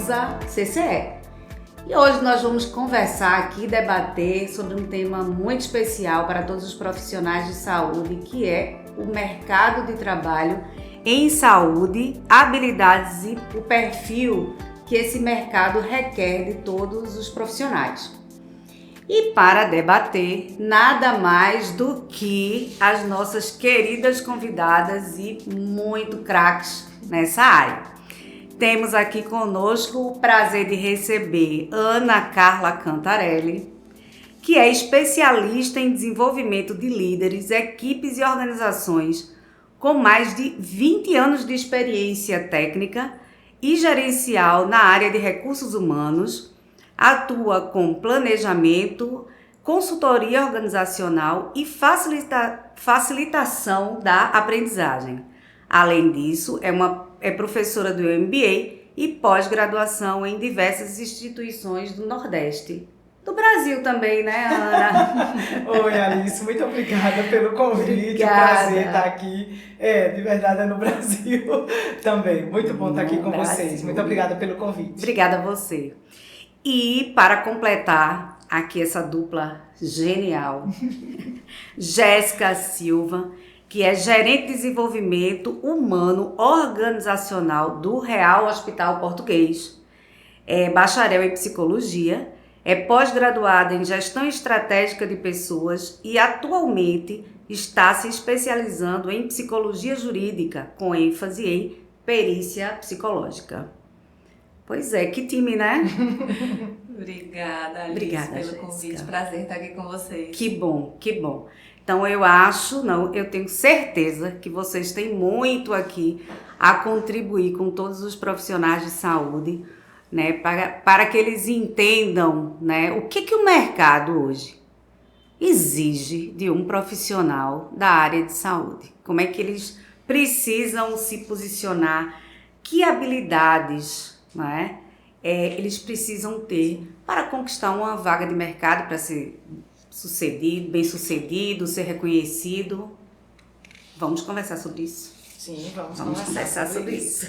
Luísa, CCE. E hoje nós vamos conversar aqui, debater sobre um tema muito especial para todos os profissionais de saúde, que é o mercado de trabalho em saúde, habilidades e o perfil que esse mercado requer de todos os profissionais. E para debater, nada mais do que as nossas queridas convidadas e muito craques nessa área. Temos aqui conosco o prazer de receber Ana Carla Cantarelli, que é especialista em desenvolvimento de líderes, equipes e organizações com mais de 20 anos de experiência técnica e gerencial na área de recursos humanos, atua com planejamento, consultoria organizacional e facilitação da aprendizagem. Além disso, é professora do MBA e pós-graduação em diversas instituições do Nordeste. Do Brasil também, né, Ana? Oi, Alice, muito obrigada pelo convite. Obrigada. É um prazer estar aqui. De verdade, é no Brasil também. Muito bom estar aqui com vocês. Muito obrigada pelo convite. Obrigada a você. E para completar aqui essa dupla genial, Jéssica Silva, que é gerente de desenvolvimento humano organizacional do Real Hospital Português, é bacharel em psicologia, é pós-graduada em gestão estratégica de pessoas e atualmente está se especializando em psicologia jurídica, com ênfase em perícia psicológica. Pois é, que time, né? Obrigada, Alice, Obrigada, pelo Jéssica. convite. Prazer estar aqui com vocês. Que bom, que bom. Então eu tenho certeza que vocês têm muito aqui a contribuir com todos os profissionais de saúde, né, para que eles entendam, né, o que o mercado hoje exige de um profissional da área de saúde. Como é que eles precisam se posicionar, que habilidades, né, eles precisam ter para conquistar uma vaga de mercado, para ser bem-sucedido, ser reconhecido. Vamos conversar sobre isso? Sim, vamos conversar sobre isso.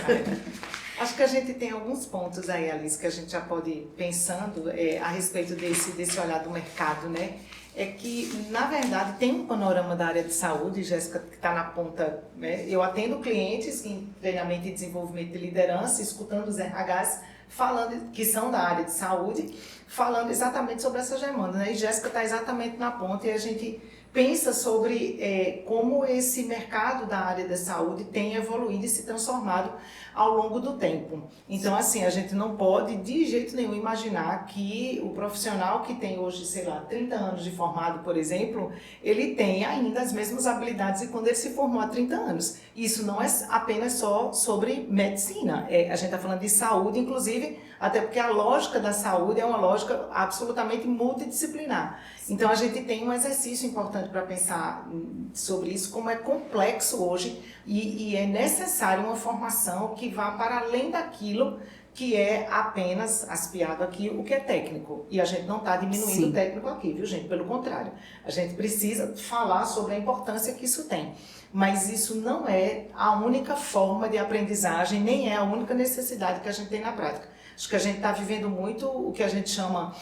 Acho que a gente tem alguns pontos aí, Alice, que a gente já pode ir pensando a respeito desse olhar do mercado, né? É que, na verdade, tem um panorama da área de saúde, Jéssica, que está na ponta, né? Eu atendo clientes em treinamento e desenvolvimento de liderança, escutando os RHs, falando que são da área de saúde, falando exatamente sobre essas demandas, né? E Jéssica está exatamente na ponta e a gente pensa sobre como esse mercado da área da saúde tem evoluído e se transformado ao longo do tempo. Então, assim, a gente não pode de jeito nenhum imaginar que o profissional que tem hoje, 30 anos de formado, por exemplo, ele tem ainda as mesmas habilidades de quando ele se formou há 30 anos. Isso não é apenas só sobre medicina. A gente está falando de saúde, inclusive, até porque a lógica da saúde é uma lógica absolutamente multidisciplinar. Então, a gente tem um exercício importante para pensar sobre isso, como é complexo hoje e é necessário uma formação que vá para além daquilo que é apenas aspiado aqui, o que é técnico. E a gente não está diminuindo o técnico aqui, viu, gente? Pelo contrário, a gente precisa falar sobre a importância que isso tem. Mas isso não é a única forma de aprendizagem, nem é a única necessidade que a gente tem na prática. Acho que a gente está vivendo muito o que a gente chama,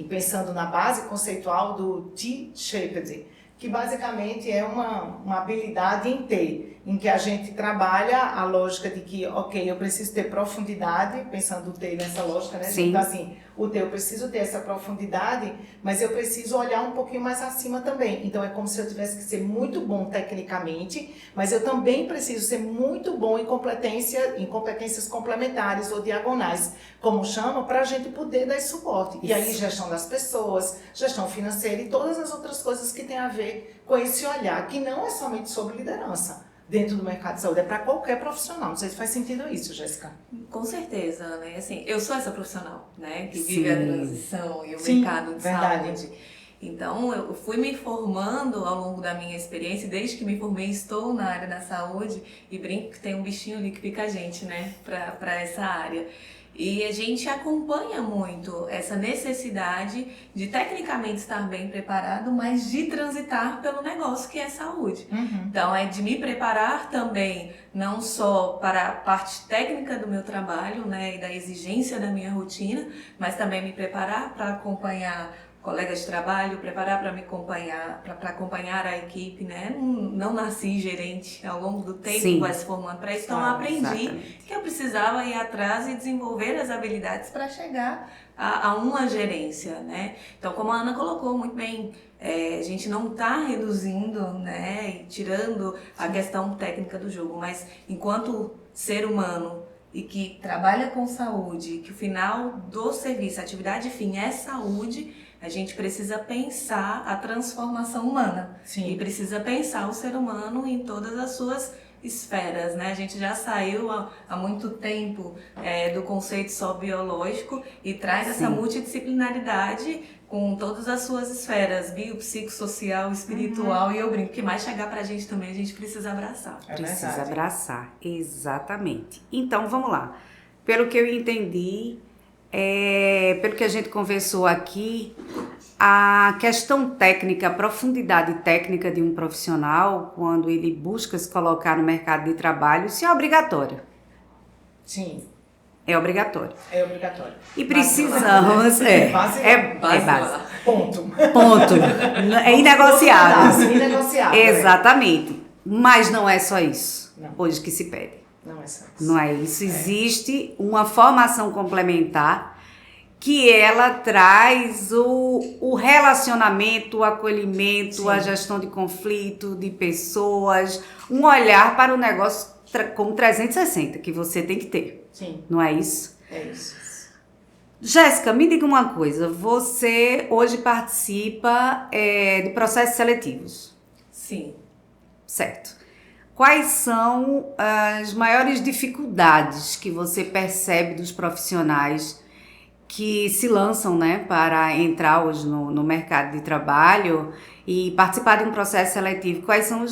pensando na base conceitual do T-shaped, que basicamente é uma habilidade em T, em que a gente trabalha a lógica de que, ok, eu preciso ter profundidade, pensando o T nessa lógica, né? Sim. Então, assim, o T, eu preciso ter essa profundidade, mas eu preciso olhar um pouquinho mais acima também. Então, é como se eu tivesse que ser muito bom tecnicamente, mas eu também preciso ser muito bom em competências complementares ou diagonais, como chama, para a gente poder dar esse suporte. Isso. E aí, gestão das pessoas, gestão financeira e todas as outras coisas que tem a ver com esse olhar, que não é somente sobre liderança dentro do mercado de saúde, é para qualquer profissional. Não sei se faz sentido isso, Jéssica. Com certeza, né? Assim, eu sou essa profissional, né? Que Sim. vive a transição e o mercado de saúde. Então, eu fui me formando ao longo da minha experiência, desde que me formei estou na área da saúde e brinco que tem um bichinho ali que pica a gente, né? Para essa área. E a gente acompanha muito essa necessidade de tecnicamente estar bem preparado, mas de transitar pelo negócio que é saúde. Então é de me preparar também, não só para a parte técnica do meu trabalho, né, e da exigência da minha rotina, mas também me preparar para acompanhar colegas de trabalho, preparar para me acompanhar, para acompanhar a equipe, né? Não nasci gerente, ao longo do tempo vai se formando para isso, então eu aprendi que eu precisava ir atrás e desenvolver as habilidades para chegar a uma gerência, né? Então, como a Ana colocou muito bem, a gente não está reduzindo, né, e tirando a questão técnica do jogo, mas enquanto ser humano e que trabalha com saúde, que o final do serviço, a atividade fim é saúde, a gente precisa pensar a transformação humana. Sim. E precisa pensar o ser humano em todas as suas esferas, né? A gente já saiu há muito tempo do conceito só biológico e traz essa multidisciplinaridade com todas as suas esferas, biopsicossocial, espiritual, e eu brinco, que mais chegar pra gente também, a gente precisa abraçar. Precisa abraçar, exatamente. Então, vamos lá. Pelo que eu entendi, pelo que a gente conversou aqui, a questão técnica, a profundidade técnica de um profissional, quando ele busca se colocar no mercado de trabalho, isso é obrigatório. Sim. É obrigatório. É obrigatório. E precisamos... Base. Ponto. É inegociável. Inegociável. Exatamente. Mas não é só isso, hoje que se pede. Não é só isso. Não é isso. Existe uma formação complementar que ela traz o relacionamento, o acolhimento, a gestão de conflito, de pessoas, um olhar para o negócio como 360 que você tem que ter. Sim. Não é isso? É isso. Jéssica, me diga uma coisa. Você hoje participa de processos seletivos. Sim. Certo. Quais são as maiores dificuldades que você percebe dos profissionais que se lançam, né, para entrar hoje no mercado de trabalho e participar de um processo seletivo? Quais são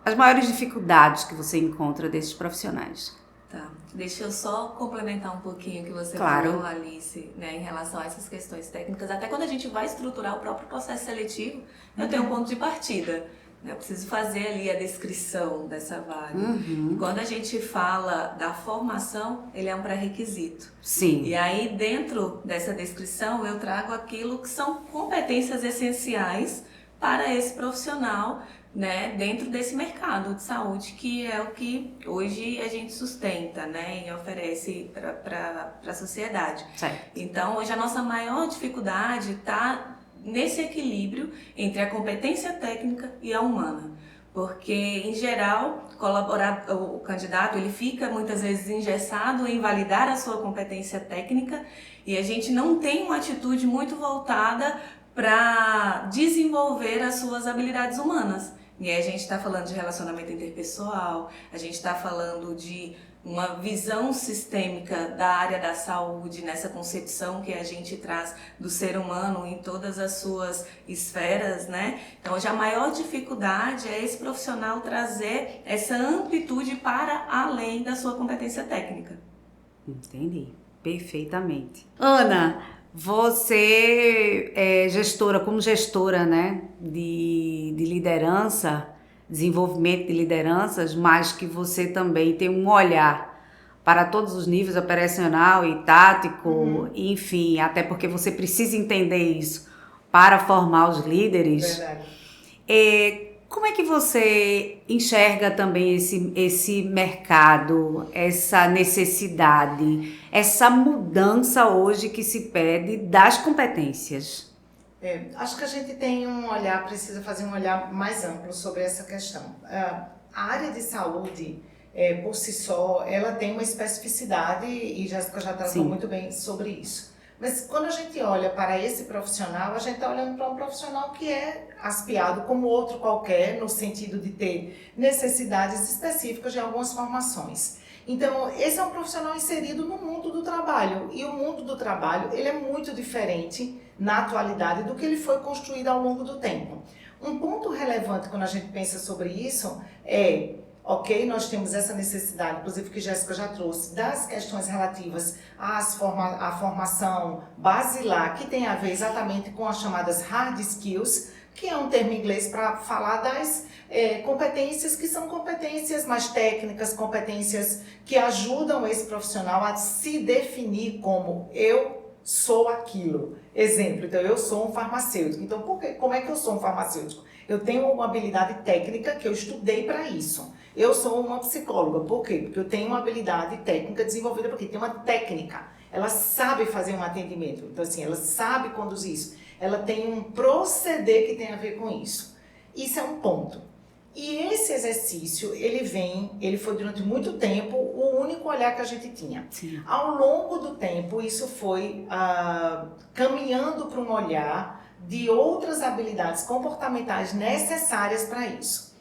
as maiores dificuldades que você encontra desses profissionais? Tá. Deixa eu só complementar um pouquinho o que você Claro. falou, Alice, né, em relação a essas questões técnicas. Até quando a gente vai estruturar o próprio processo seletivo, eu tenho um ponto de partida. Eu preciso fazer ali a descrição dessa vaga. E quando a gente fala da formação, ele é um pré-requisito. Sim. E aí, dentro dessa descrição, eu trago aquilo que são competências essenciais para esse profissional, né, dentro desse mercado de saúde, que é o que hoje a gente sustenta, né, e oferece para a sociedade. Certo. Então, hoje a nossa maior dificuldade está nesse equilíbrio entre a competência técnica e a humana. Porque, em geral, o candidato ele fica muitas vezes engessado em validar a sua competência técnica e a gente não tem uma atitude muito voltada para desenvolver as suas habilidades humanas. E aí a gente está falando de relacionamento interpessoal, a gente está falando de uma visão sistêmica da área da saúde, nessa concepção que a gente traz do ser humano em todas as suas esferas, né? Então, hoje a maior dificuldade é esse profissional trazer essa amplitude para além da sua competência técnica. Entendi, perfeitamente. Ana, você é como gestora, né, de liderança, desenvolvimento de lideranças, mas que você também tem um olhar para todos os níveis, operacional e tático, enfim, até porque você precisa entender isso para formar os líderes. Verdade. Como é que você enxerga também esse mercado, essa necessidade, essa mudança hoje que se pede das competências? Acho que a gente tem precisa fazer um olhar mais amplo sobre essa questão. A área de saúde, por si só, ela tem uma especificidade e Jéssica já tratou muito bem sobre isso. Mas quando a gente olha para esse profissional, a gente está olhando para um profissional que é aspiado como outro qualquer, no sentido de ter necessidades específicas de algumas formações. Então, esse é um profissional inserido no mundo do trabalho. E o mundo do trabalho, ele é muito diferente na atualidade do que ele foi construído ao longo do tempo. Um ponto relevante quando a gente pensa sobre isso é ok? Nós temos essa necessidade, inclusive que Jéssica já trouxe, das questões relativas à formação basilar, que tem a ver exatamente com as chamadas hard skills, que é um termo em inglês para falar das competências que são competências mais técnicas, competências que ajudam esse profissional a se definir como eu sou aquilo. Exemplo, então eu sou um farmacêutico. Então, como é que eu sou um farmacêutico? Eu tenho uma habilidade técnica que eu estudei para isso. Eu sou uma psicóloga. Por quê? Porque eu tenho uma habilidade técnica desenvolvida porque tem uma técnica. Ela sabe fazer um atendimento. Então, assim, ela sabe conduzir isso. Ela tem um proceder que tem a ver com isso. Isso é um ponto. E esse exercício, ele foi durante muito tempo o único olhar que a gente tinha. Sim. Ao longo do tempo, isso foi caminhando para um olhar de outras habilidades comportamentais necessárias para isso.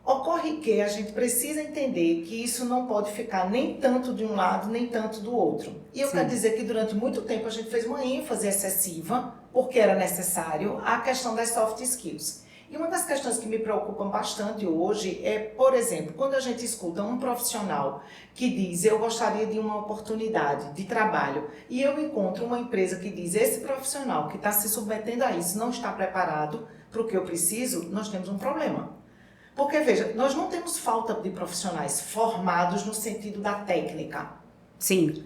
Ocorre que a gente precisa entender que isso não pode ficar nem tanto de um lado, nem tanto do outro. E eu quero dizer que durante muito tempo a gente fez uma ênfase excessiva, porque era necessário, a questão das soft skills. E uma das questões que me preocupam bastante hoje é, por exemplo, quando a gente escuta um profissional que diz eu gostaria de uma oportunidade de trabalho e eu encontro uma empresa que diz esse profissional que está se submetendo a isso não está preparado para o que eu preciso, nós temos um problema. Porque, veja, nós não temos falta de profissionais formados no sentido da técnica. Sim.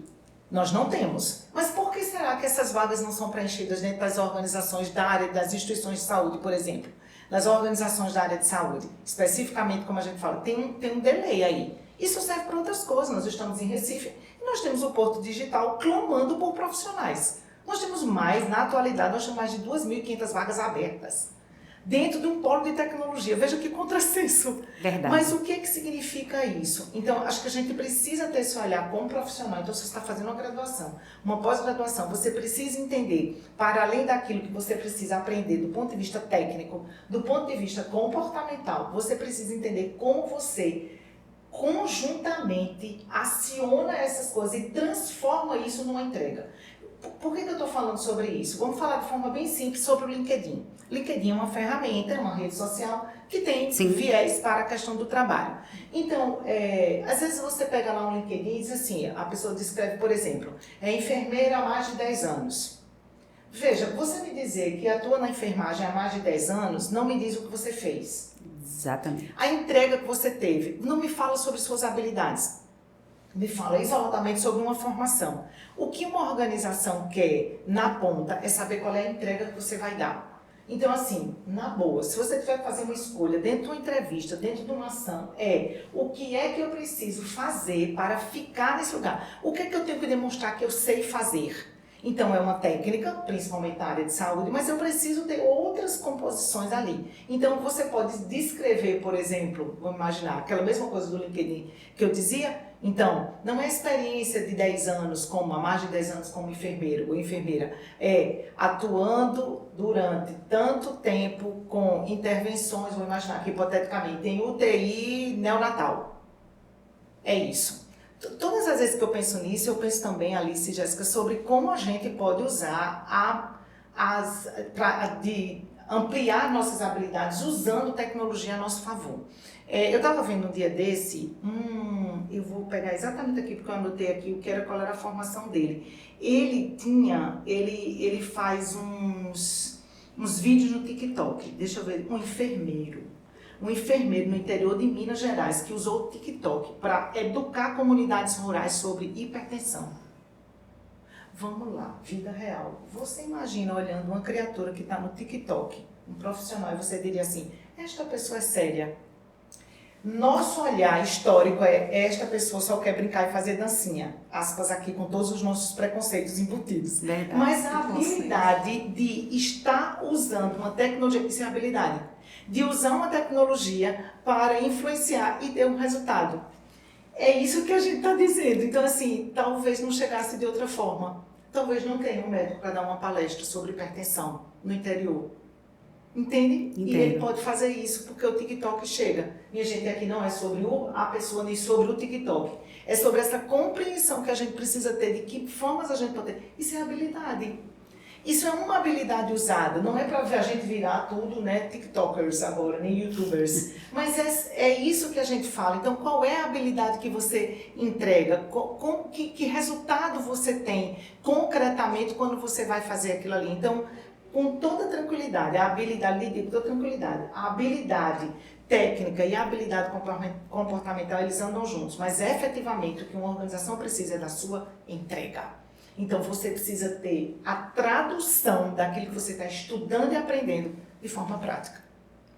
Nós não temos. Mas por que será que essas vagas não são preenchidas dentro das organizações da área das instituições de saúde, por exemplo? Nas organizações da área de saúde, especificamente, como a gente fala, tem um delay aí. Isso serve para outras coisas. Nós estamos em Recife e nós temos o Porto Digital clamando por profissionais. Nós temos mais, na atualidade, nós temos mais de 2.500 vagas abertas dentro de um polo de tecnologia. Veja que contrassenso. Verdade. Mas o que é que significa isso? Então, acho que a gente precisa ter esse olhar como profissional. Então, se você está fazendo uma graduação, uma pós-graduação, você precisa entender, para além daquilo que você precisa aprender do ponto de vista técnico, do ponto de vista comportamental, você precisa entender como você conjuntamente aciona essas coisas e transforma isso numa entrega. Por que eu estou falando sobre isso? Vamos falar de forma bem simples sobre o LinkedIn. LinkedIn é uma ferramenta, é uma rede social que tem viés para a questão do trabalho. Então, às vezes você pega lá um LinkedIn e diz assim, a pessoa descreve, por exemplo, é enfermeira há mais de 10 anos. Veja, você me dizer que atua na enfermagem há mais de 10 anos, não me diz o que você fez. Exatamente. A entrega que você teve, não me fala sobre suas habilidades. Me fala isoladamente sobre uma formação. O que uma organização quer na ponta é saber qual é a entrega que você vai dar. Então, assim, na boa, se você tiver que fazer uma escolha dentro de uma entrevista, dentro de uma ação, o que é que eu preciso fazer para ficar nesse lugar? O que é que eu tenho que demonstrar que eu sei fazer? Então, é uma técnica, principalmente na área de saúde, mas eu preciso ter outras composições ali. Então, você pode descrever, por exemplo, vamos imaginar, aquela mesma coisa do LinkedIn que eu dizia. Então, não é experiência de 10 anos, há mais de 10 anos como enfermeiro ou enfermeira, é atuando durante tanto tempo com intervenções, vou imaginar que hipoteticamente em UTI neonatal. É isso. Todas as vezes que eu penso nisso, eu penso também, Alice e Jéssica, sobre como a gente pode usar de ampliar nossas habilidades usando tecnologia a nosso favor. Eu estava vendo um dia desse, eu vou pegar exatamente aqui, porque eu anotei aqui qual era a formação dele. Ele faz uns vídeos no TikTok, deixa eu ver, um enfermeiro no interior de Minas Gerais que usou o TikTok para educar comunidades rurais sobre hipertensão. Vamos lá, vida real. Você imagina olhando uma criatura que está no TikTok, um profissional, e você diria assim, esta pessoa é séria. Nosso olhar histórico esta pessoa só quer brincar e fazer dancinha. Aspas aqui com todos os nossos preconceitos embutidos. Verdade. Mas a habilidade de estar usando uma tecnologia, isso é habilidade, de usar uma tecnologia para influenciar e ter um resultado. É isso que a gente está dizendo. Então, assim, talvez não chegasse de outra forma. Talvez não tenha um médico para dar uma palestra sobre hipertensão no interior. Entende? Entendo. E ele pode fazer isso porque o TikTok chega. Minha gente, aqui não é sobre a pessoa nem sobre o TikTok. É sobre essa compreensão que a gente precisa ter de que formas a gente pode ter. Isso é habilidade. Isso é uma habilidade usada, não é para a gente virar tudo, né, TikTokers agora, nem YouTubers, mas é isso que a gente fala. Então, qual é a habilidade que você entrega? Que resultado você tem concretamente quando você vai fazer aquilo ali? Então, com toda tranquilidade, a habilidade, com toda tranquilidade, a habilidade técnica e a habilidade comportamental, eles andam juntos, mas efetivamente o que uma organização precisa é da sua entrega. Então, você precisa ter a tradução daquilo que você está estudando e aprendendo de forma prática.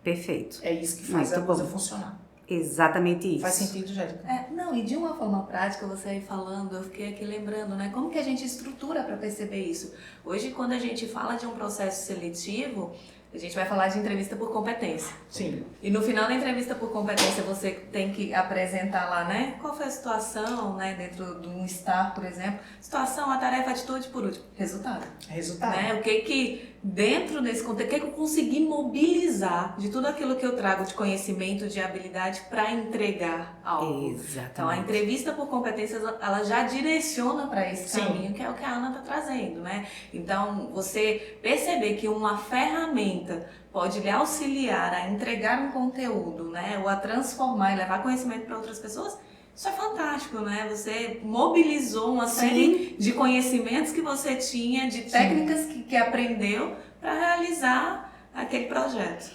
Perfeito. É isso que faz a coisa funcionar. Exatamente isso. Faz sentido, Jéssica? Não, e de uma forma prática, você aí falando, eu fiquei aqui lembrando, né? Como que a gente estrutura para perceber isso? Hoje, quando a gente fala de um processo seletivo, a gente vai falar de entrevista por competência. Sim. E no final da entrevista por competência, você tem que apresentar lá, né? Qual foi a situação, né? Dentro de um STAR, por exemplo. Situação, a tarefa, atitude, por último. Resultado. Resultado. Né? O que dentro desse contexto, o que eu consegui mobilizar de tudo aquilo que eu trago de conhecimento, de habilidade para entregar algo. Exatamente. Então, a entrevista por competências, ela já direciona para esse Sim. caminho, que é o que a Ana está trazendo, né? Então, você perceber que uma ferramenta pode lhe auxiliar a entregar um conteúdo, né? Ou a transformar e levar conhecimento para outras pessoas, isso é fantástico, né? Você mobilizou uma série de conhecimentos que você tinha, de técnicas que aprendeu para realizar aquele projeto.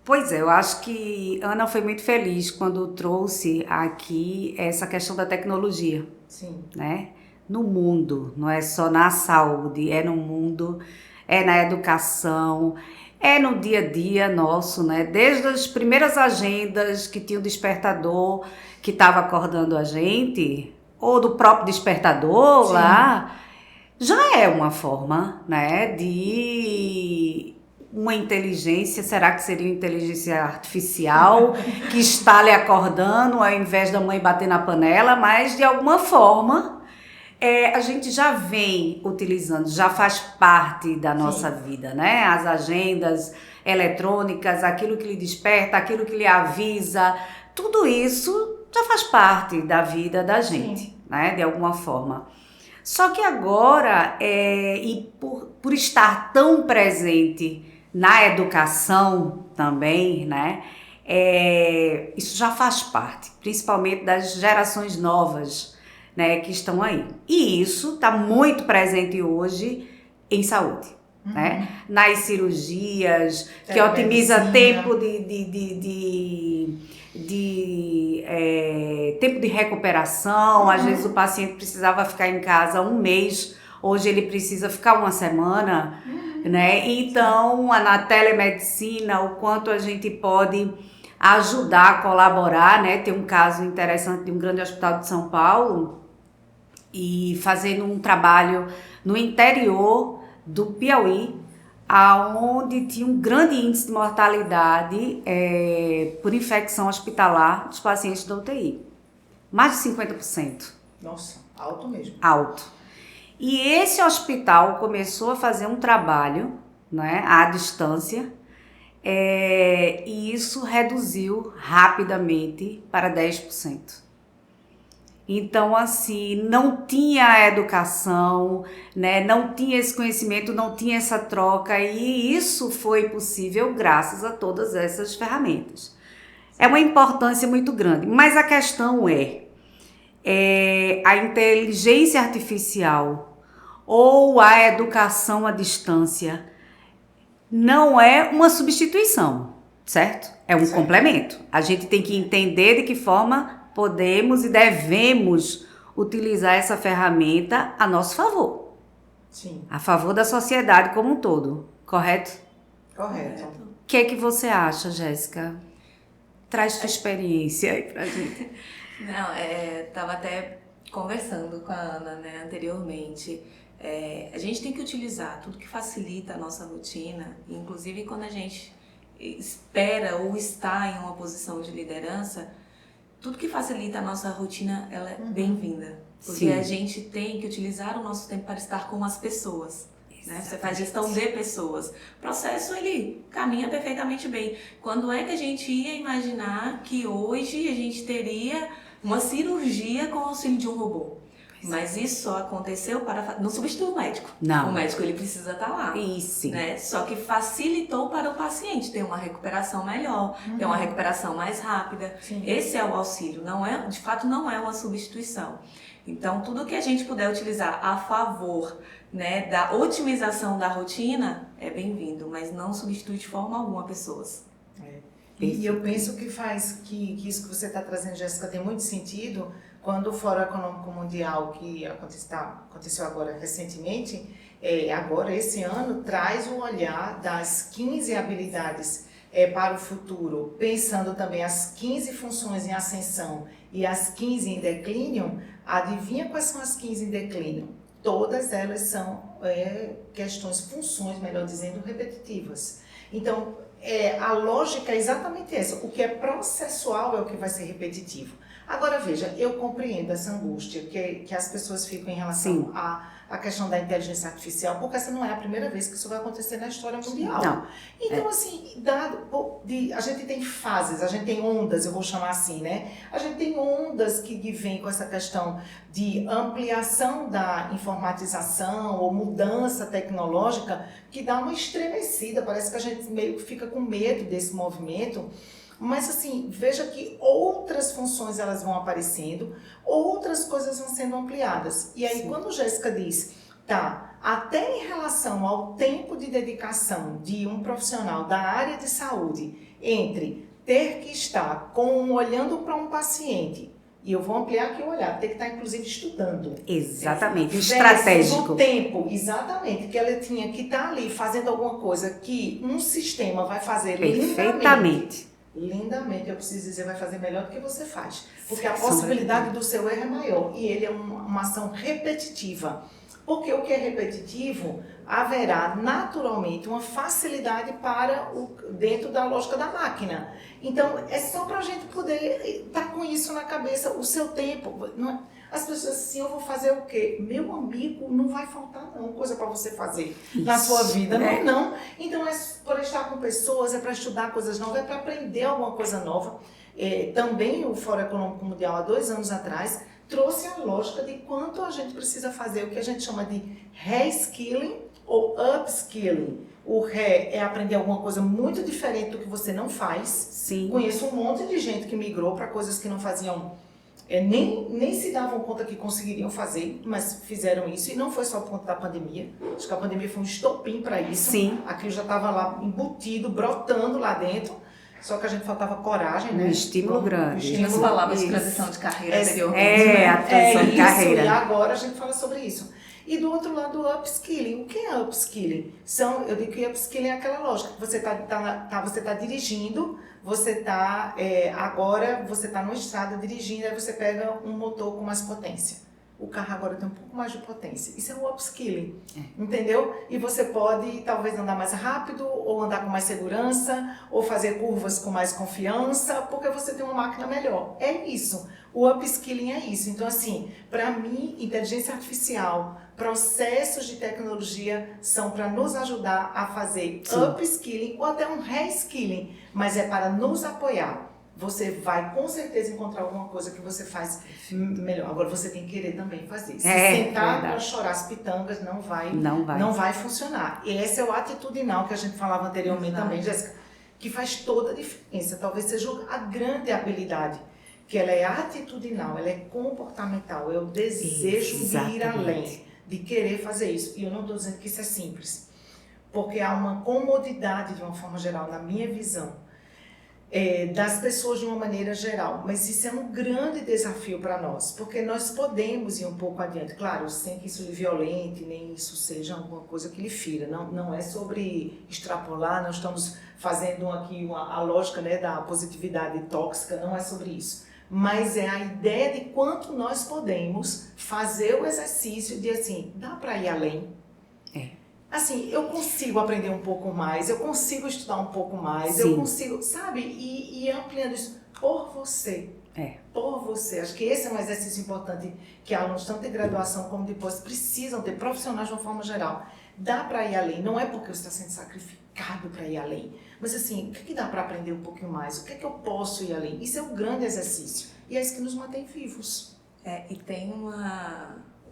Pois é, eu acho que Ana foi muito feliz quando trouxe aqui essa questão da tecnologia. Sim. Né? No mundo, não é só na saúde, é no mundo, é na educação, é no dia a dia nosso, né? Desde as primeiras agendas que tinha o despertador que estava acordando a gente, ou do próprio despertador Sim. lá, já é uma forma, né, de uma inteligência, será que seria uma inteligência artificial que está lhe acordando ao invés da mãe bater na panela, mas de alguma forma a gente já vem utilizando, já faz parte da nossa vida, né? As agendas eletrônicas, aquilo que lhe desperta, aquilo que lhe avisa, tudo isso já faz parte da vida da gente, né? De alguma forma. Só que agora, e por estar tão presente na educação também, né? Isso já faz parte, principalmente das gerações novas, né, que estão aí. E isso está muito presente hoje em saúde, né? Nas cirurgias, que otimiza tempo tempo de recuperação. Às vezes o paciente precisava ficar em casa um mês, hoje ele precisa ficar uma semana, né? Então, na telemedicina, o quanto a gente pode ajudar, colaborar, né? Tem um caso interessante de um grande hospital de São Paulo e fazendo um trabalho no interior do Piauí, aonde tinha um grande índice de mortalidade por infecção hospitalar dos pacientes da UTI. Mais de 50%. Nossa, alto mesmo. Alto. E esse hospital começou a fazer um trabalho, né, à distância, e isso reduziu rapidamente para 10%. Então, assim, não tinha a educação, né? Não tinha esse conhecimento, não tinha essa troca, e isso foi possível graças a todas essas ferramentas. É uma importância muito grande, mas a questão a inteligência artificial ou a educação à distância não é uma substituição, certo? É um complemento. A gente tem que entender de que forma podemos e devemos utilizar essa ferramenta a nosso favor. Sim. A favor da sociedade como um todo, correto? Correto. O que é que você acha, Jéssica? Traz sua experiência aí pra gente. Não, tava até conversando com a Ana, né, anteriormente. A gente tem que utilizar tudo que facilita a nossa rotina, inclusive quando a gente espera ou está em uma posição de liderança, tudo que facilita a nossa rotina, ela é bem-vinda. Porque a gente tem que utilizar o nosso tempo para estar com as pessoas. Né? Você faz gestão de pessoas. O processo, ele caminha perfeitamente bem. Quando é que a gente ia imaginar que hoje a gente teria uma cirurgia com o auxílio de um robô? Mas isso só aconteceu para... Não substitui o médico. Não. O médico, ele precisa estar lá. Isso. Né? Só que facilitou para o paciente ter uma recuperação melhor, ter uma recuperação mais rápida. Sim. Esse é o auxílio. Não é, de fato, não é uma substituição. Então, tudo que a gente puder utilizar a favor, né, da otimização da rotina é bem-vindo, mas não substitui de forma alguma pessoas. E eu penso que isso que você está trazendo, Jéssica, tem muito sentido quando o Fórum Econômico Mundial, que aconteceu agora recentemente, agora esse ano, traz o olhar das 15 habilidades para o futuro, pensando também as 15 funções em ascensão e as 15 em declínio. Adivinha quais são as 15 em declínio? Todas elas são funções, melhor dizendo, repetitivas. Então, a lógica é exatamente essa. O que é processual é o que vai ser repetitivo. Agora, veja, eu compreendo essa angústia que as pessoas ficam em relação à questão da inteligência artificial, porque essa não é a primeira vez que isso vai acontecer na história mundial. Não. Então, assim, a gente tem fases, a gente tem ondas, eu vou chamar assim, né? A gente tem ondas que vêm com essa questão de ampliação da informatização ou mudança tecnológica que dá uma estremecida, parece que a gente meio que fica com medo desse movimento. Mas assim, veja que outras funções elas vão aparecendo, outras coisas vão sendo ampliadas. E aí, quando Jéssica diz, até em relação ao tempo de dedicação de um profissional da área de saúde, entre ter que estar olhando para um paciente, e eu vou ampliar aqui o olhar, ter que estar inclusive estudando. Exatamente, estratégico. O tempo, exatamente, que ela tinha que estar ali fazendo alguma coisa que um sistema vai fazer lindamente, eu preciso dizer, vai fazer melhor do que você faz. Porque a possibilidade do seu erro é maior e ele é uma ação repetitiva. Porque o que é repetitivo, haverá naturalmente uma facilidade dentro da lógica da máquina. Então, é só para a gente poder estar com isso na cabeça, o seu tempo. As pessoas assim, eu vou fazer o quê? Meu amigo, não vai faltar coisa para você fazer na sua vida, não. Então, é para estar com pessoas, é para estudar coisas novas, é para aprender alguma coisa nova. Também o Fórum Econômico Mundial, há 2 anos atrás, trouxe a lógica de quanto a gente precisa fazer o que a gente chama de reskilling ou upskilling. O é aprender alguma coisa muito diferente do que você não faz. Sim. Conheço um monte de gente que migrou para coisas que não faziam, nem se davam conta que conseguiriam fazer, mas fizeram isso. E não foi só por conta da pandemia. Acho que a pandemia foi um estopim para isso. Sim. Aquilo já estava lá embutido, brotando lá dentro. Só que a gente faltava coragem, né? Um estímulo grande. Nós falávamos de transição de carreira anteriormente. A transição de carreira. E agora a gente fala sobre isso. E do outro lado, o upskilling. O que é upskilling? Eu digo que upskilling é aquela lógica. Você tá dirigindo, agora você está numa estrada dirigindo, aí você pega um motor com mais potência. O carro agora tem um pouco mais de potência. Isso é o upskilling, entendeu? E você pode talvez andar mais rápido, ou andar com mais segurança, ou fazer curvas com mais confiança, porque você tem uma máquina melhor. É isso. O upskilling é isso. Então, assim, para mim, inteligência artificial, processos de tecnologia são para nos ajudar a fazer upskilling ou até um reskilling, mas é para nos apoiar. Você vai com certeza encontrar alguma coisa que você faz melhor. Agora você tem que querer também fazer. Se sentar para chorar as pitangas não vai funcionar. E esse é o atitudinal que a gente falava anteriormente também, Jéssica, que faz toda a diferença. Talvez seja a grande habilidade, que ela é atitudinal, ela é comportamental. Eu desejo de ir além, de querer fazer isso. E eu não estou dizendo que isso é simples, porque há uma comodidade de uma forma geral, na minha visão, das pessoas de uma maneira geral, mas isso é um grande desafio para nós, porque nós podemos ir um pouco adiante, claro, sem que isso lhe violente, nem isso seja alguma coisa que lhe fira, não é sobre extrapolar, nós estamos fazendo aqui a lógica, né, da positividade tóxica, não é sobre isso, mas é a ideia de quanto nós podemos fazer o exercício de assim, dá para ir além. Assim, eu consigo aprender um pouco mais, eu consigo estudar um pouco mais, eu consigo, sabe? E ampliando isso por você. Por você. Acho que esse é um exercício importante que alunos, tanto de graduação como depois, precisam ter, profissionais de uma forma geral. Dá para ir além, não é porque você está sendo sacrificado para ir além, mas assim, o que dá para aprender um pouquinho mais? O que é que eu posso ir além? Isso é um grande exercício e é isso que nos mantém vivos. E tem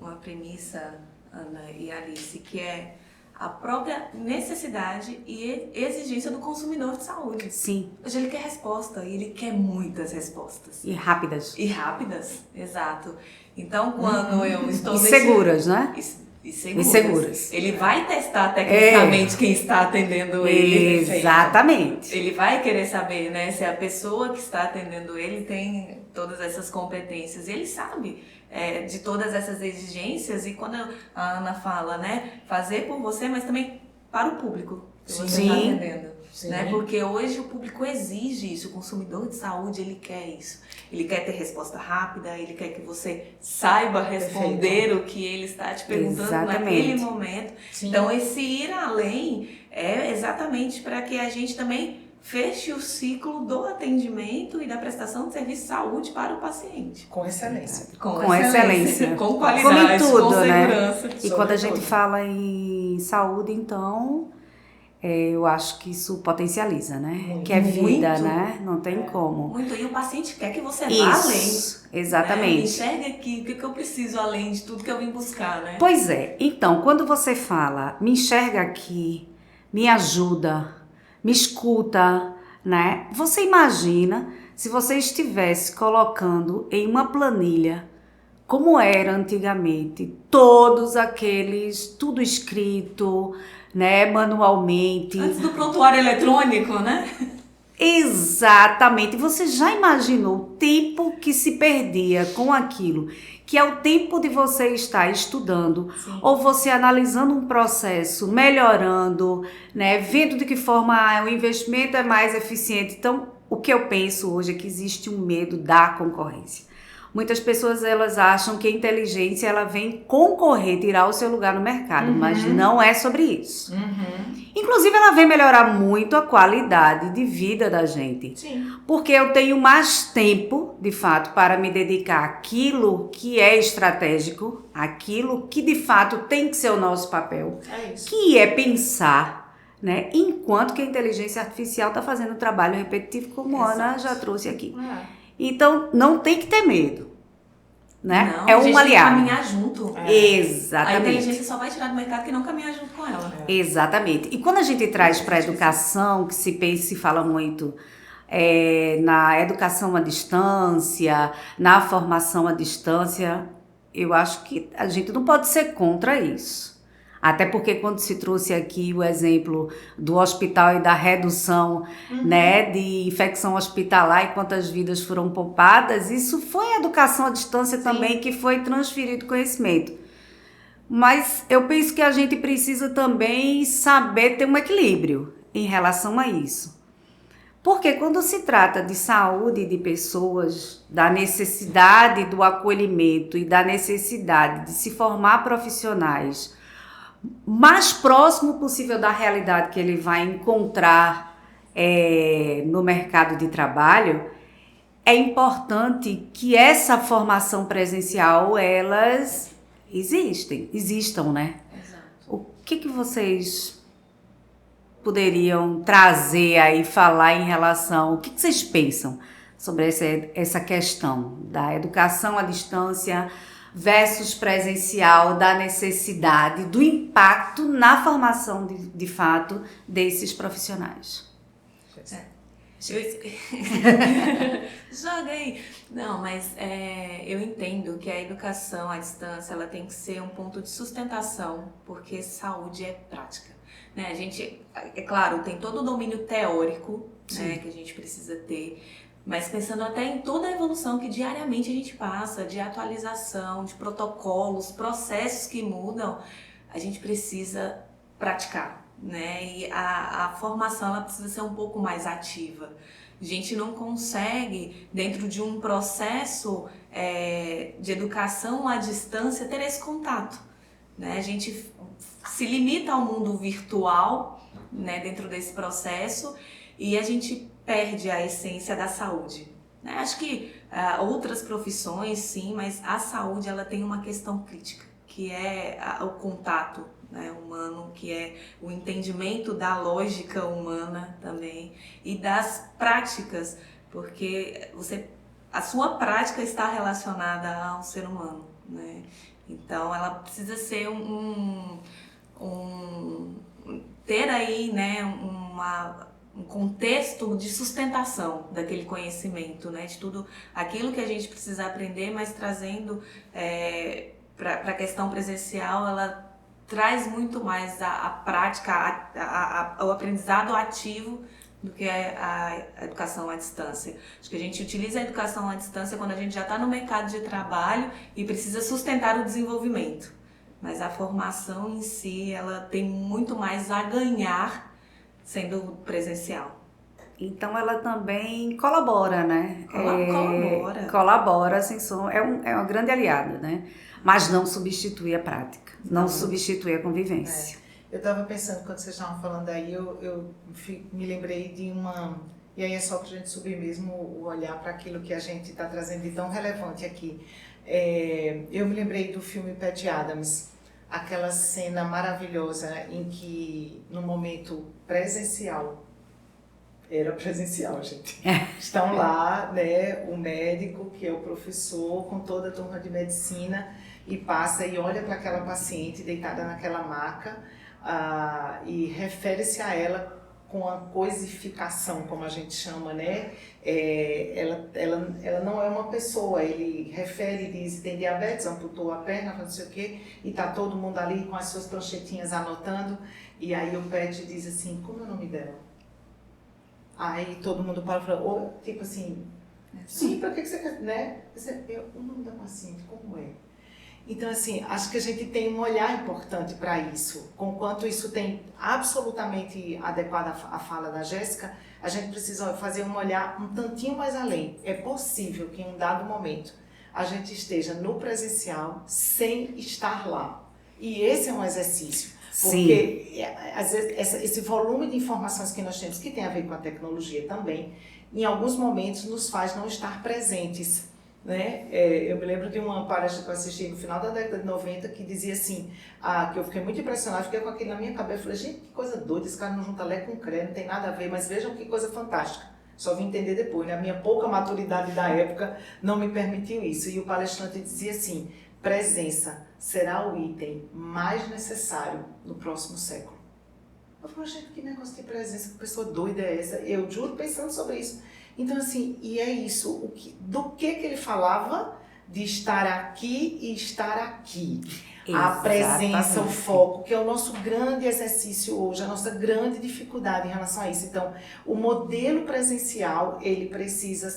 uma premissa, Ana e Alice, que é a própria necessidade e exigência do consumidor de saúde. Sim. Hoje ele quer resposta e ele quer muitas respostas. E rápidas. E rápidas, exato. Então, quando eu estou... E seguras, né? E seguras. E seguras. Ele vai testar tecnicamente quem está atendendo ele. Exatamente. Ele vai querer saber, né, se a pessoa que está atendendo ele tem todas essas competências. E ele sabe de todas essas exigências. E quando a Ana fala, né, fazer por você, mas também para o público que você está atendendo. Né? Porque hoje o público exige isso, o consumidor de saúde ele quer isso. Ele quer ter resposta rápida, ele quer que você saiba responder o que ele está te perguntando naquele momento. Sim. Então esse ir além é exatamente para que a gente também feche o ciclo do atendimento e da prestação de serviço de saúde para o paciente. Com excelência. Com excelência. Com qualidade, como em tudo, com segurança. Né? E quando a gente fala em saúde, então... eu acho que isso potencializa, né? Muito, que é vida, muito, né? Não tem como. Muito. E o paciente quer que você vá além. Exatamente. Né? Enxerga aqui, o que eu preciso além de tudo que eu vim buscar, né? Pois é. Então, quando você fala, me enxerga aqui, me ajuda, me escuta, né? Você imagina se você estivesse colocando em uma planilha, como era antigamente, todos aqueles, tudo escrito, né, manualmente. Antes do prontuário eletrônico, né? Exatamente. Você já imaginou o tempo que se perdia com aquilo, que é o tempo de você estar estudando, sim, ou você analisando um processo, melhorando, né, vendo de que forma o investimento é mais eficiente. Então, o que eu penso hoje é que existe um medo da concorrência. Muitas pessoas, elas acham que a inteligência, ela vem concorrer, tirar o seu lugar no mercado, mas não é sobre isso. Inclusive, ela vem melhorar muito a qualidade de vida da gente. Sim. Porque eu tenho mais tempo, de fato, para me dedicar àquilo que é estratégico, àquilo que, de fato, tem que ser o nosso papel, que é pensar, né? Enquanto que a inteligência artificial está fazendo um trabalho repetitivo, como a Ana já trouxe aqui. Então, não tem que ter medo, né? Não, é um aliado. Tem que caminhar junto. Exatamente. A inteligência só vai tirar do mercado quem não caminhar junto com ela. Exatamente. E quando a gente traz para a educação, que se pensa e se fala muito na educação à distância, na formação à distância, eu acho que a gente não pode ser contra isso. Até porque quando se trouxe aqui o exemplo do hospital e da redução, né, de infecção hospitalar e quantas vidas foram poupadas, isso foi a educação à distância também, que foi transferido conhecimento. Mas eu penso que a gente precisa também saber ter um equilíbrio em relação a isso. Porque quando se trata de saúde de pessoas, da necessidade do acolhimento e da necessidade de se formar profissionais mais próximo possível da realidade que ele vai encontrar no mercado de trabalho, é importante que essa formação presencial, elas existam, né? Exato. O que vocês poderiam trazer aí, falar em relação, o que vocês pensam sobre essa questão da educação à distância versus presencial, da necessidade, do impacto na formação de fato desses profissionais? Joga aí. Não, mas eu entendo que a educação à distância ela tem que ser um ponto de sustentação, porque saúde é prática. Né? A gente, é claro, tem todo o domínio teórico, né, que a gente precisa ter, mas pensando até em toda a evolução que diariamente a gente passa, de atualização, de protocolos, processos que mudam, a gente precisa praticar, né? E a formação ela precisa ser um pouco mais ativa. A gente não consegue, dentro de um processo de educação à distância, ter esse contato, né? A gente se limita ao mundo virtual, né, dentro desse processo, e a gente perde a essência da saúde. Né? Acho que outras profissões, sim, mas a saúde ela tem uma questão crítica, que é o contato, né, humano, que é o entendimento da lógica humana também e das práticas, porque a sua prática está relacionada ao ser humano, né? Então, ela precisa ser ter aí, né, um contexto de sustentação daquele conhecimento, né, de tudo aquilo que a gente precisa aprender, mas trazendo para a questão presencial, ela traz muito mais a prática, o aprendizado ativo do que a educação à distância. Acho que a gente utiliza a educação à distância quando a gente já está no mercado de trabalho e precisa sustentar o desenvolvimento. Mas a formação em si, ela tem muito mais a ganhar sendo presencial. Então ela também colabora, né? Colabora. Colabora, sem som, é uma grande aliada, né? Mas não substitui a prática, não substitui a convivência. Eu estava pensando, quando vocês estavam falando aí, eu me lembrei de uma... E aí é só para a gente subir mesmo o olhar para aquilo que a gente está trazendo de tão relevante aqui. Eu me lembrei do filme Patch Adams, aquela cena maravilhosa em que, no momento presencial, era presencial, gente. Estão lá, né, o médico, que é o professor, com toda a turma de medicina, e passa e olha para aquela paciente deitada naquela maca e refere-se a ela com a coisificação, como a gente chama, né? Ela não é uma pessoa, ele refere e diz, tem diabetes, amputou a perna, não sei o quê, e tá todo mundo ali com as suas pranchetinhas anotando, e aí o Pet diz assim, como é o nome dela? Aí todo mundo para e fala, tipo assim, sim, para que você quer, né? O nome da paciente, como é? Então, assim, acho que a gente tem um olhar importante para isso. Conquanto isso tem absolutamente adequado à fala da Jéssica, a gente precisa fazer um olhar um tantinho mais além. É possível que em um dado momento a gente esteja no presencial sem estar lá. E esse é um exercício. Porque às vezes, esse volume de informações que nós temos, que tem a ver com a tecnologia também, em alguns momentos nos faz não estar presentes. Né? Eu me lembro de uma palestra que eu assisti no final da década de 90 que dizia assim, que eu fiquei muito impressionada, fiquei com aquilo na minha cabeça, falei, gente, que coisa doida, esse cara não junta Lé com Cré, não tem nada a ver, mas vejam que coisa fantástica, só vim entender depois, né? A minha pouca maturidade da época não me permitiu isso, e o palestrante dizia assim, presença será o item mais necessário no próximo século. Eu falei, gente, que negócio de presença, que pessoa doida é essa? Eu juro pensando sobre isso. Então, assim, e é isso, do que ele falava de estar aqui e estar aqui. Exatamente. A presença, o foco, que é o nosso grande exercício hoje, a nossa grande dificuldade em relação a isso. Então, o modelo presencial, ele precisa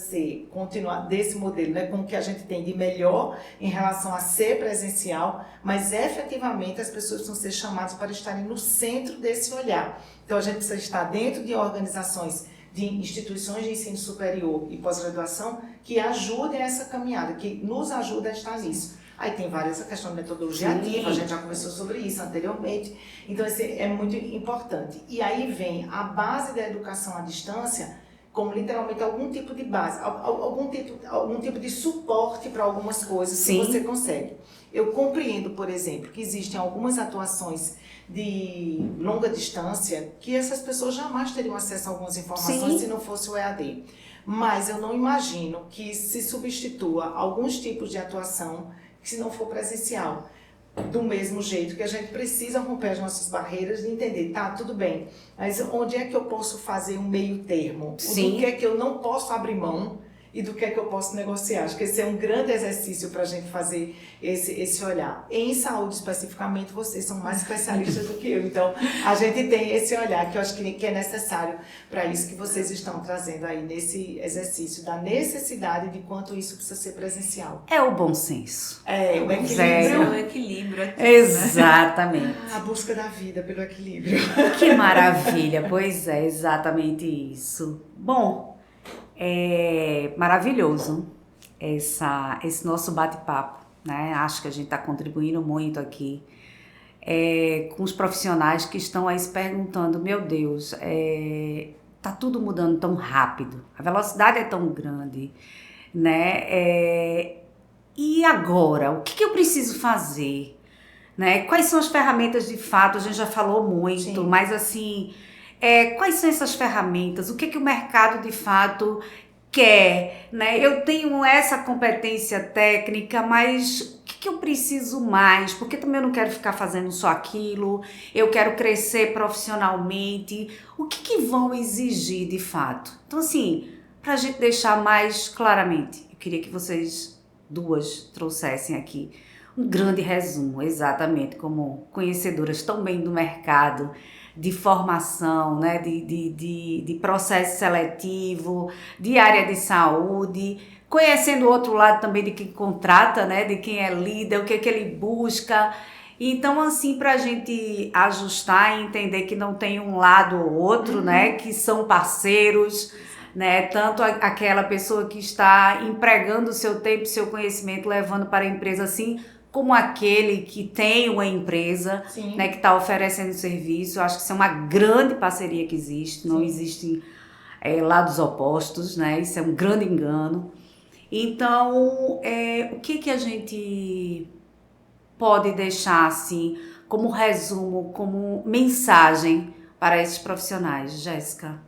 continuar desse modelo, né, com o que a gente tem de melhor em relação a ser presencial, mas efetivamente as pessoas precisam ser chamadas para estarem no centro desse olhar. Então, a gente precisa estar dentro de organizações, de instituições de ensino superior e pós-graduação que ajudem essa caminhada, que nos ajudem a estar nisso. Aí tem várias questões de metodologia ativa, a gente já conversou sobre isso anteriormente, então esse é muito importante. E aí vem a base da educação à distância, como literalmente algum tipo de base, algum tipo de suporte para algumas coisas que você consegue. Eu compreendo, por exemplo, que existem algumas atuações de longa distância que essas pessoas jamais teriam acesso a algumas informações se não fosse o EAD. Mas eu não imagino que se substitua alguns tipos de atuação se não for presencial. Do mesmo jeito que a gente precisa romper as nossas barreiras e entender, tá, tudo bem, mas onde é que eu posso fazer um meio termo? Do que é que eu não posso abrir mão e do que é que eu posso negociar? Acho que esse é um grande exercício para a gente fazer esse olhar. Em saúde, especificamente, vocês são mais especialistas do que eu, então a gente tem esse olhar que eu acho que é necessário para isso que vocês estão trazendo aí nesse exercício, da necessidade de quanto isso precisa ser presencial. É o bom senso. O equilíbrio. O equilíbrio aqui, exatamente. Né? A busca da vida pelo equilíbrio. Que maravilha, pois é, exatamente isso. Bom, é maravilhoso esse nosso bate-papo, né? Acho que a gente está contribuindo muito aqui com os profissionais que estão aí se perguntando, meu Deus, tá tudo mudando tão rápido, a velocidade é tão grande, né? E agora, o que eu preciso fazer? Né? Quais são as ferramentas de fato? A gente já falou muito, mas assim... quais são essas ferramentas? O que o mercado de fato quer? Né? Eu tenho essa competência técnica, mas o que eu preciso mais, porque também eu não quero ficar fazendo só aquilo, eu quero crescer profissionalmente, o que vão exigir de fato? Então assim, para a gente deixar mais claramente, eu queria que vocês duas trouxessem aqui um grande resumo, exatamente como conhecedoras tão bem do mercado, de formação, né, de processo seletivo, de área de saúde, conhecendo o outro lado também de quem contrata, né, de quem é líder, o que é que ele busca. Então, assim, para a gente ajustar e entender que não tem um lado ou outro, né, que são parceiros, né, tanto aquela pessoa que está empregando o seu tempo, o seu conhecimento, levando para a empresa, assim, como aquele que tem uma empresa, né, que está oferecendo serviço. Eu acho que isso é uma grande parceria que existe, não existe lados opostos, né, isso é um grande engano. Então, o que a gente pode deixar assim como resumo, como mensagem para esses profissionais, Jéssica?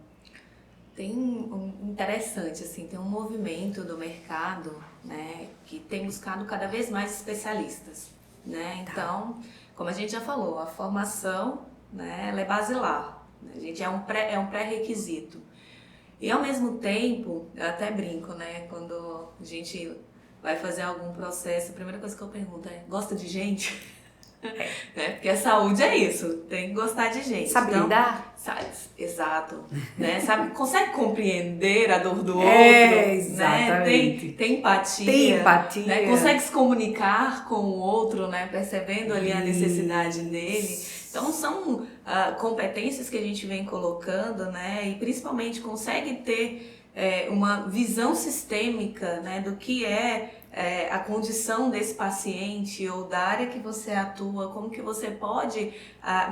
Tem um interessante, assim, tem um movimento do mercado, né, que tem buscado cada vez mais especialistas, né? Então, como a gente já falou, a formação, né, ela é basilar, né? A gente é um pré-requisito. E ao mesmo tempo, eu até brinco, né, quando a gente vai fazer algum processo, a primeira coisa que eu pergunto é: gosta de gente? Né? Porque a saúde é isso, tem que gostar de gente. Sabe lidar? Sabe, exato. Né? Sabe, consegue compreender a dor do outro, exatamente. Né? Tem empatia. Tem empatia. Né? Consegue se comunicar com o outro, né? Percebendo ali a necessidade dele. Então são competências que a gente vem colocando, né? E principalmente consegue ter uma visão sistêmica, né? Do que é a condição desse paciente ou da área que você atua, como que você pode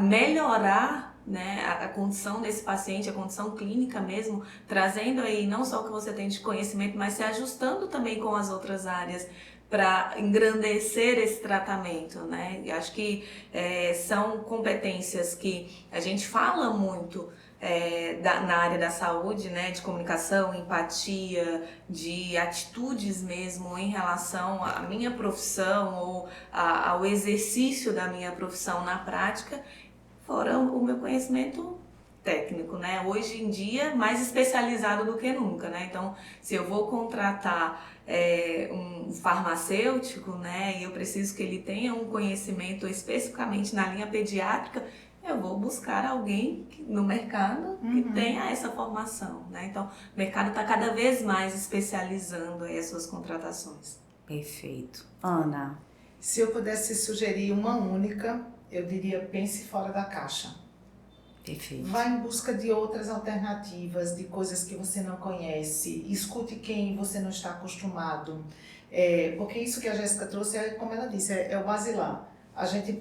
melhorar, né, a condição desse paciente, a condição clínica mesmo, trazendo aí não só o que você tem de conhecimento, mas se ajustando também com as outras áreas para engrandecer esse tratamento, né? E acho que são competências que a gente fala muito na área da saúde, né, de comunicação, empatia, de atitudes mesmo em relação à minha profissão ou ao exercício da minha profissão na prática, fora o meu conhecimento técnico, né? Hoje em dia, mais especializado do que nunca, né? Então, se eu vou contratar um farmacêutico, né, e eu preciso que ele tenha um conhecimento especificamente na linha pediátrica, eu vou buscar alguém no mercado que tenha essa formação, né? Então, o mercado está cada vez mais especializando aí as suas contratações. Perfeito. Ana? Se eu pudesse sugerir uma única, eu diria: pense fora da caixa. Perfeito. Vá em busca de outras alternativas, de coisas que você não conhece. Escute quem você não está acostumado. Porque isso que a Jéssica trouxe, como ela disse, é o basilar. A gente,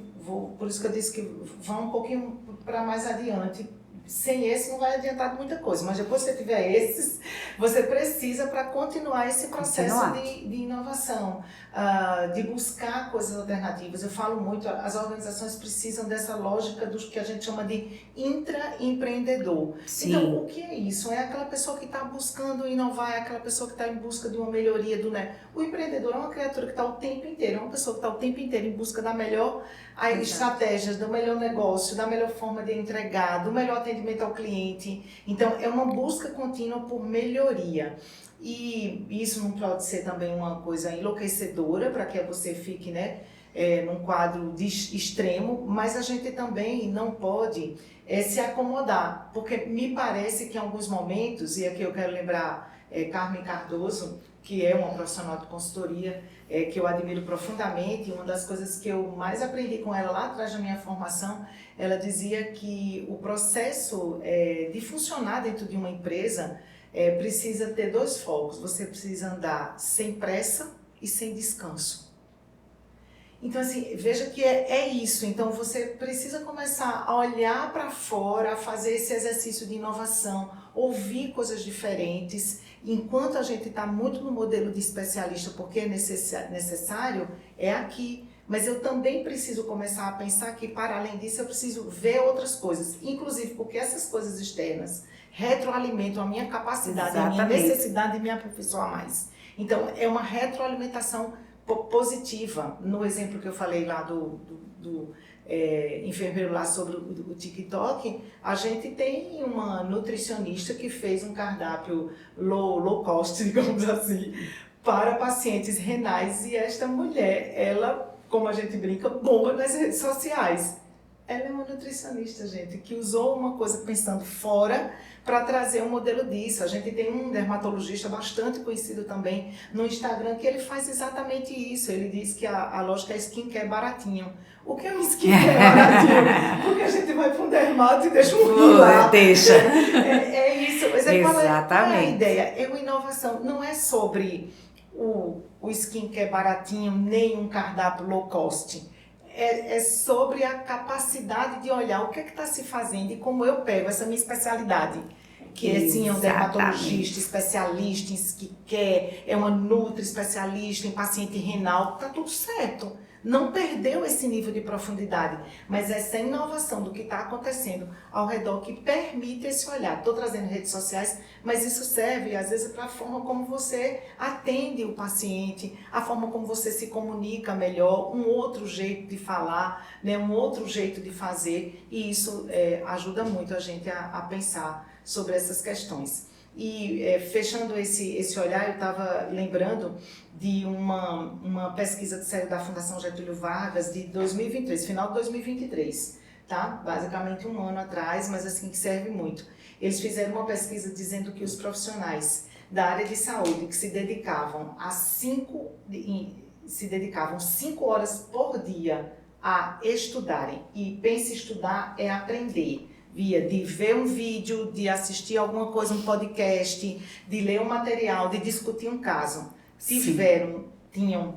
por isso que eu disse que vá um pouquinho para mais adiante. Sem esse não vai adiantar muita coisa, mas depois que você tiver esses, você precisa para continuar esse processo de inovação, de buscar coisas alternativas. Eu falo muito, as organizações precisam dessa lógica do que a gente chama de intraempreendedor. Sim. Então, o que é isso? É aquela pessoa que está buscando inovar, é aquela pessoa que está em busca de uma melhoria do né. O empreendedor é uma criatura que está o tempo inteiro, é uma pessoa que está o tempo inteiro em busca da melhor estratégia, do melhor negócio, da melhor forma de entregar, do melhor atendimento ao cliente. Então, é uma busca contínua por melhoria. E isso não pode ser também uma coisa enlouquecedora para que você fique, né, num quadro extremo, mas a gente também não pode se acomodar, porque me parece que em alguns momentos, e aqui eu quero lembrar Carmen Cardoso, que é uma profissional de consultoria, que eu admiro profundamente. Uma das coisas que eu mais aprendi com ela lá atrás da minha formação, ela dizia que o processo de funcionar dentro de uma empresa precisa ter dois focos. Você precisa andar sem pressa e sem descanso. Então, assim, veja que é isso. Então, você precisa começar a olhar para fora, a fazer esse exercício de inovação, ouvir coisas diferentes. Enquanto a gente está muito no modelo de especialista, porque é necessário, é aqui. Mas eu também preciso começar a pensar que, para além disso, eu preciso ver outras coisas. Inclusive porque essas coisas externas retroalimentam a minha capacidade, a minha necessidade de me aperfeiçoar mais. Então, é uma retroalimentação positiva. No exemplo que eu falei lá do enfermeiro lá sobre o TikTok, a gente tem uma nutricionista que fez um cardápio low cost, digamos assim, para pacientes renais, e esta mulher, ela, como a gente brinca, bomba nas redes sociais. Ela é uma nutricionista, gente, que usou uma coisa pensando fora para trazer um modelo disso. A gente tem um dermatologista bastante conhecido também no Instagram que ele faz exatamente isso. Ele diz que a lógica é skincare baratinho. O que é um skincare baratinho? Porque a gente vai para um dermato e deixa um rio lá. Deixa. É isso. Mas Exatamente. Qual é a ideia? É uma inovação. Não é sobre o skincare baratinho, nem um cardápio low cost. É sobre a capacidade de olhar o que está se fazendo e como eu pego essa minha especialidade. Que é sim, é um dermatologista, especialista em skincare, é uma nutri especialista em paciente renal, está tudo certo. Não perdeu esse nível de profundidade, mas essa inovação do que está acontecendo ao redor que permite esse olhar. Estou trazendo redes sociais, mas isso serve às vezes para a forma como você atende o paciente, a forma como você se comunica melhor, um outro jeito de falar, né, um outro jeito de fazer, e isso ajuda muito a gente a pensar sobre essas questões. E fechando esse olhar, eu estava lembrando de uma pesquisa que saiu da Fundação Getúlio Vargas de 2023, final de 2023, tá? Basicamente um ano atrás, mas assim que serve muito. Eles fizeram uma pesquisa dizendo que os profissionais da área de saúde que se dedicavam 5 horas por dia a estudarem, e pense tinha é aprender, de ver um vídeo, de assistir alguma coisa, um podcast, de ler um material, de discutir um caso, tinham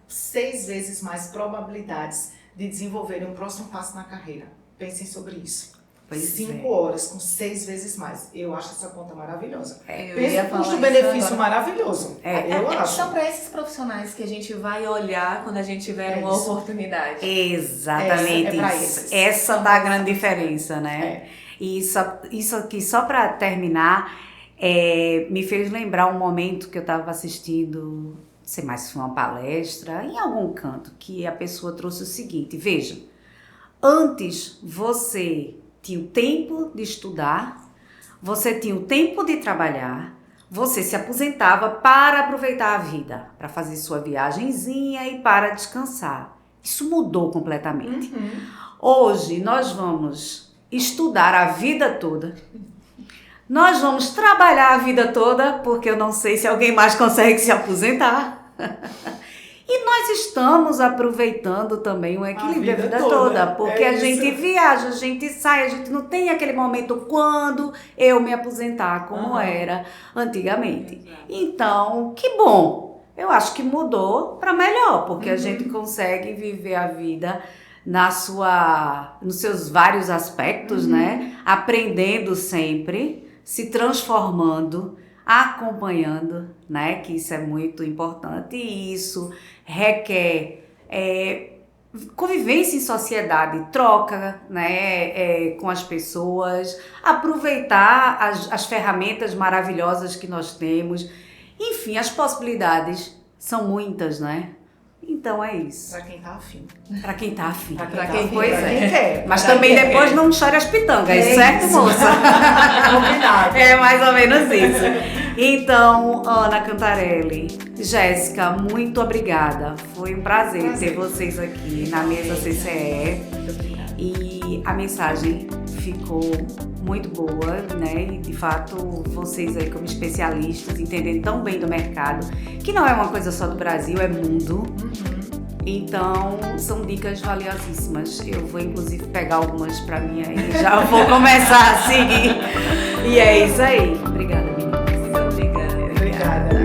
6 vezes mais probabilidades de desenvolverem um próximo passo na carreira. Pensem sobre isso. 5 horas com 6 vezes mais. Eu acho essa conta maravilhosa. Pensa um custo-benefício maravilhoso. Eu acho. São para esses profissionais que a gente vai olhar quando a gente tiver uma oportunidade. Exatamente isso. Essa dá a grande diferença, né? E isso aqui, só para terminar, me fez lembrar um momento que eu estava assistindo, não sei mais se foi uma palestra, em algum canto, que a pessoa trouxe o seguinte: veja, antes você tinha o tempo de estudar, você tinha o tempo de trabalhar, você se aposentava para aproveitar a vida, para fazer sua viagenzinha e para descansar. Isso mudou completamente. Hoje nós vamos estudar a vida toda, nós vamos trabalhar a vida toda, porque eu não sei se alguém mais consegue se aposentar. E nós estamos aproveitando também o equilíbrio da vida toda, porque a gente viaja, a gente sai, a gente não tem aquele momento quando eu me aposentar, como era antigamente. Então, que bom! Eu acho que mudou para melhor, porque a gente consegue viver a vida nos seus vários aspectos, né? Aprendendo sempre, se transformando, acompanhando, né? Que isso é muito importante, e isso requer convivência em sociedade, troca, né? Com as pessoas, aproveitar as ferramentas maravilhosas que nós temos. Enfim, as possibilidades são muitas, né? Então é isso. Pra quem tá afim. Pra quem tá afim. Pra quem quer. Mas também depois não chore as pitangas, certo, moça? Combinado. É mais ou menos isso. Então, Ana Cantarelli, Jéssica, muito obrigada. Foi um prazer ter vocês aqui na mesa CCE. E a mensagem ficou muito boa, né? E de fato, vocês aí como especialistas, entendendo tão bem do mercado, que não é uma coisa só do Brasil, é mundo. Então, são dicas valiosíssimas. Eu vou, inclusive, pegar algumas para mim aí. Já vou começar a seguir. E é isso aí. Obrigada, meninas. Obrigada.